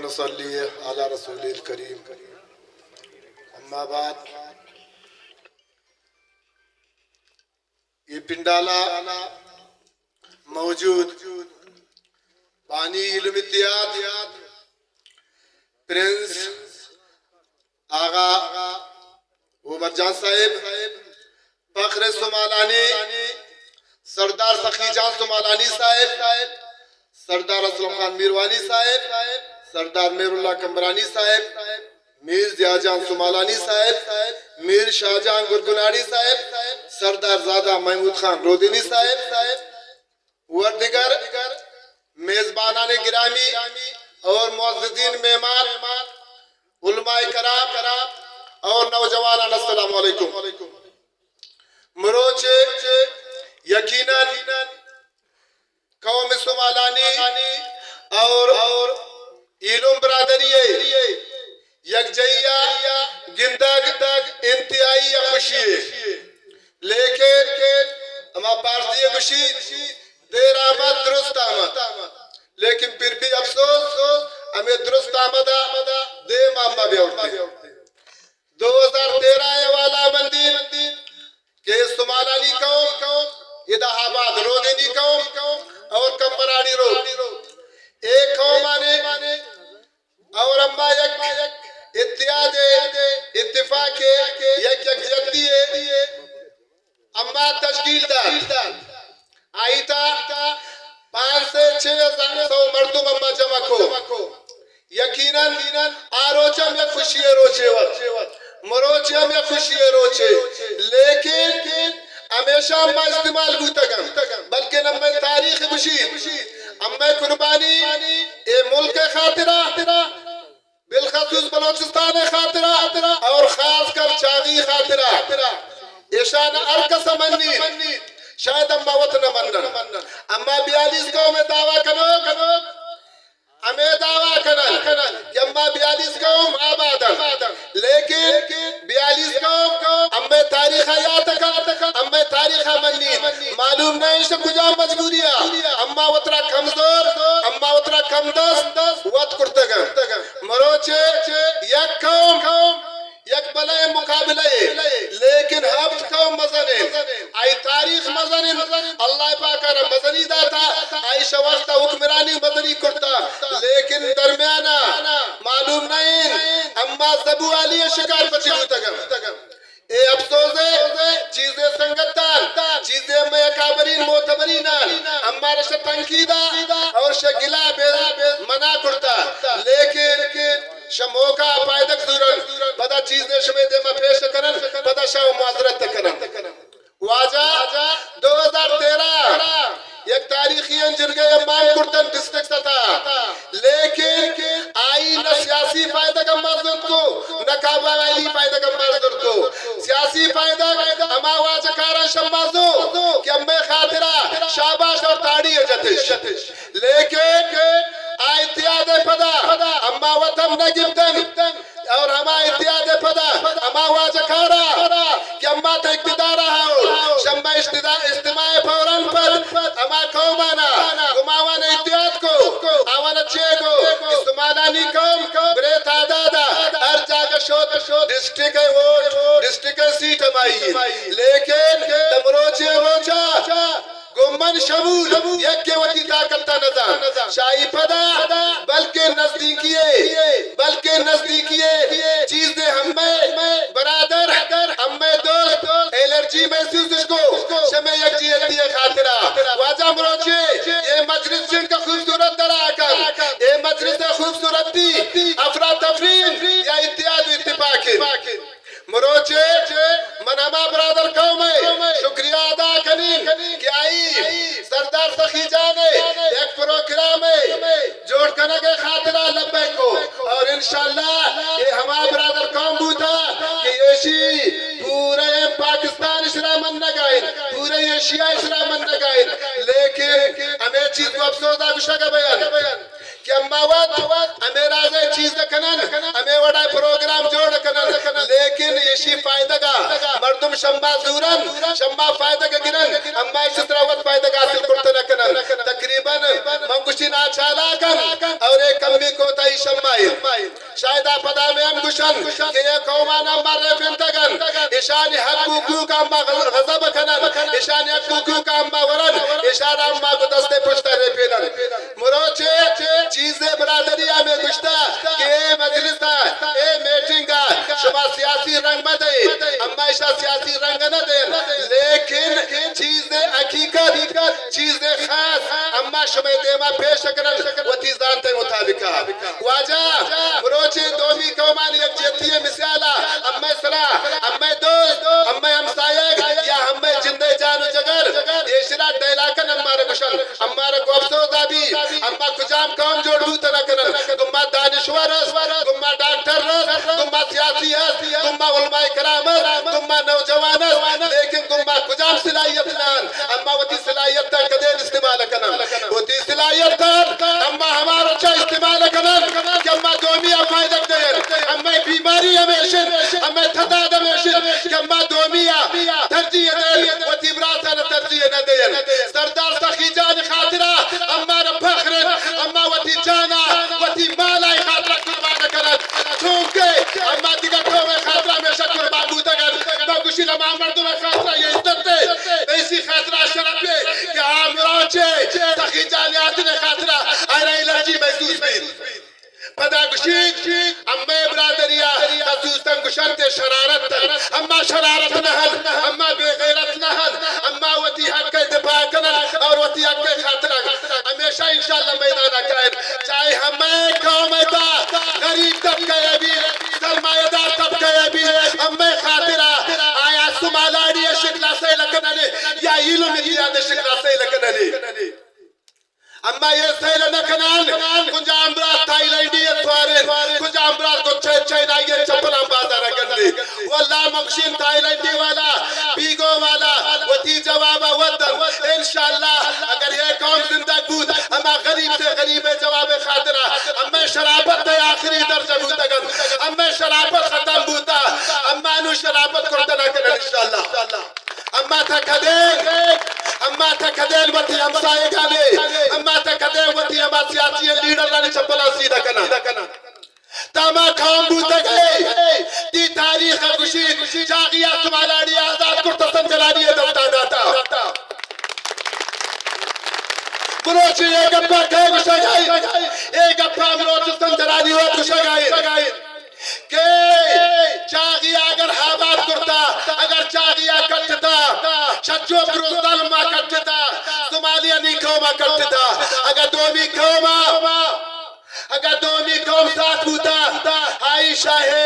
ونصلي على رسول الكريم اما بعد یہ پنڈالا موجود بانی علم اتحاد پرنس آغا عمر جان صاحب فخر سمالانی سردار سخی جان سمالانی صاحب سردار اسلم خان میروانی صاحب سردار میر اللہ کمبرانی صاحب میر ضیاء جان سمالانی صاحب میر شاہ جان گرگناری صاحب سردار زادہ محمود خان رودینی صاحب اور دیگر میزبانان گرامی اور معززین مہمان علماء کرام اور نوجوانان السلام علیکم مروچ یقیناً قوم سمالانی اور علم برادری یکجہیہ گندگ انتہائی خوشی ہے لیکن ہما پارسی خوشی دیر آمد درست آمد لیکن پھر بھی افسوس ہمیں درست آمد دے ماما بھی اٹھتے 2013 والا مندین کہ سمالانی قوم ادھا آباد رودینی قوم اور کمبرانی رو ایک قوم آنے اور اما یک اتحاد اتفاق یک یکجہتی ہے اما تشکیل دار آئی تا 5 سے 6 مردم اما جمع کو یقیناً آروچم یا خوشی روچے وقت مروچم یا خوشی روچے لیکن ہمیشہ اما استعمال ہوتا گم بلکہ نمبر تاریخ بشید اما قربانی اے ملک خاطرہ بالخصوص بلوچستان خاطرہ اور خاص کر چاغی خاطرہ ایشان ارکس منید شاید اما وطن منن اما 42 قوم دعویٰ کنوک ہمیں دعویٰ کنن کہ اما 42 قوم آبادن لیکن 42 قوم اما تاریخ حیات اما تاریخ منید معلوم نہیں سے کجا مجبوریا اما وطرہ کمزور اما وطرہ کمدست وط کرتگن مروچے یک قوم یک بلے مقابلے لیکن ہفت قوم مزنین آئی تاریخ مزنین اللہ پاکر مزنی داتا آئی شوقتا حکمرانی مزنی کرتا لیکن درمیانا معلوم نہیں اما زبو علی شکار پچی ہوتا گم اے افسوس ہے چیزیں سنگتان چیزیں میں اکابرین معتبرین اما رشا تنقیدہ اور شگلہ منع کرتا لیکن شموکا پائدک زورن پدا چیزیں شمیدے میں پیش کرن پدا شاو معذرت کرن واجہ 2013 یک تاریخی انجرگے امام کرتن ڈسٹرکٹ تھا لیکن آئی نہ سیاسی فائدہ کا مازدر کو نہ قابلی فائدہ کا مازدر کو سیاسی فائدہ اما واجہ کارا شمازو کہ امیں خاطرہ شاباش اور تاڑی جتش لیکن آئی اتیاد پدا اما وطم نگبتن اور ہما اتیاد پدا اما واجہ کارا کہ اما تا اقتدارہ ہاؤ شمبہ استماع فوراً پر اما قومانا گماوانا اتیاد کو آوانا چے کو استمالانی قوم برے تعدادا ہر جاگہ شوت ڈسٹرک ووٹ ڈسٹرک سیٹ ہمائی لیکن تمروچے روچا گمن شمول یک کے وقتی طاقتہ نظام شاہی پدا بلکہ نزدیکیے چیزیں ہمیں برادر ہمیں دوست الرجی محسوس اس کو شمع یکجہتی خاطرہ واجہ مروچے یہ مجلس جن کا خوبصورت دراکم یہ مجلس خوبصورتی افراتفرین یا اتحاد و اتفاق مروچے من ہما برادر قوم شکریہ ادا کریں کہ آئی سردار سخی جانے ایک پروگرام جوڑ کرنے کے خاطرہ لبے کو اور انشاءاللہ یہ ہما برادر قوم بوتا کہ ایشی پورے پاکستان اسلامن نگائن پورے ایشیا اسلامن نگائن لیکن ہمیں چیز کو افسوس آگوشہ کا بیان کہ اما وقت ہمیں رازے چیز کنن ہمیں وڑا پروگرام جوڑ کنن لیکن ایشی فائدہ کا مردم شمبا زورن شمبا فائدہ کا گرن اما اس طرح وقت فائدہ کا حاصل کرتے نکنن تقریباً منگوشی ناچالا کن اور ایک کمی کو تائی شمائل شاید پدا میں ہم گشن کہ یہ قومان امار بنتگن اشان حقوقو کا اما غضب کنن اشان حقوقو کا اما ورن اشان اما کو دستے پشتہ رے پیدن مروچے چیزیں برادریہ میں گشتا کہ اے مجلسہ اے میٹنگا شما سیاسی رنگ مدد اما اشا سیاسی رنگ نہ دین لیکن چیزیں حقیقت چیزیں خاص اما شما دیما پیش کرن و تیزانتے مطابقہ واجہ مروچے دومی قومان یک جیتی ہے مثالا اما سرا اما دوست اما ہمسایہ یا ہمیں جندے جانو جگر یہ شرا ڈیلاکن ہمارے گشن ہمارے کو افسوس آبی اما کجام قوم جوڑ بوتا نہ کرن گمہ دانشور گمہ ڈاکٹر گمہ سیاسی گمہ علماء کرام گمہ نوجوان لیکن گمہ کجام صلاحیت نان اما وہ تی صلاحیت تا کدین استعمال کنن وہ تی صلاحیت تا اما ہمارا چا استعمال کنن کہ اما دومی افائدک دین اما بیماری ہمیشن اما تھداد ہمیشن کہ اما دومی ترجیح دین وہ تی براسان ترجیح نہ دین سردار سخی جان خاطرہ اما فخر اما وہ تی جانا وہ تی مالا خاطرہ قربان کرن چونکہ اما دیگر قوم خاطرہ ہمیشہ قربان بوتا گن باگوشی لما مردم خاطرہ یہ عزت دے ایسی خاطرہ شرف ہے کہ آمراچے سخی جانیات نے خاطرہ آئینہ الرجی محسوس بھی پدا گشید اما برادریہ خصوصاً گشنت شرارت اما شرارت نہن اما بے غیرت نہن اما وطی حق کے دفاع کنن اور وطی حق کے خاطرہ ہمیشہ انشاءاللہ میدانہ کائن چاہے ہمیں قوم تا غریب طبقہ بھی سرمایہ دار طبقہ بھی اما خاطرہ آیا سمالانی شکلہ سے لکننے یا علم اتیاد شکلہ سے لکننے اما یہ سیل نکنان کنجا امبرات تائی لائنڈی اتوارن کنجا امبرات کو چینائی چپل امبازہ رکن دی واللہ مغشین تائی لائنڈی والا بیگو والا وطی جوابہ ودن انشاءاللہ اگر یہ قوم زندہ بود اما غریب سے غریب جواب خاطرہ اما شرابت دے آخری درجہ بوتا گن اما شرابت ختم بوتا اما انو شرابت کرتا نکن انشاءاللہ اما تا کدین وطی ہمسائے گانے اما تا کدین وطی ہما سیاسی لیڈر لانے چپلا سیدھا کنا تاما قوم بوتا گئے تی تاریخ گشید چاگیہ سمالانی آزاد کرتسن جلانی دفتا داتا مروچی ایک اپا کہے گشا گئی ایک اپا مروچی سن جلانی ہو گشا گئی کہ چاگیہ اگر حابات کرتا اگر چاگیہ کٹتا شجو پروزدل ما کٹتا سمالیہ نی قوما کٹتا اگر دومی قوم ساتھ ہوتا عائشہ ہے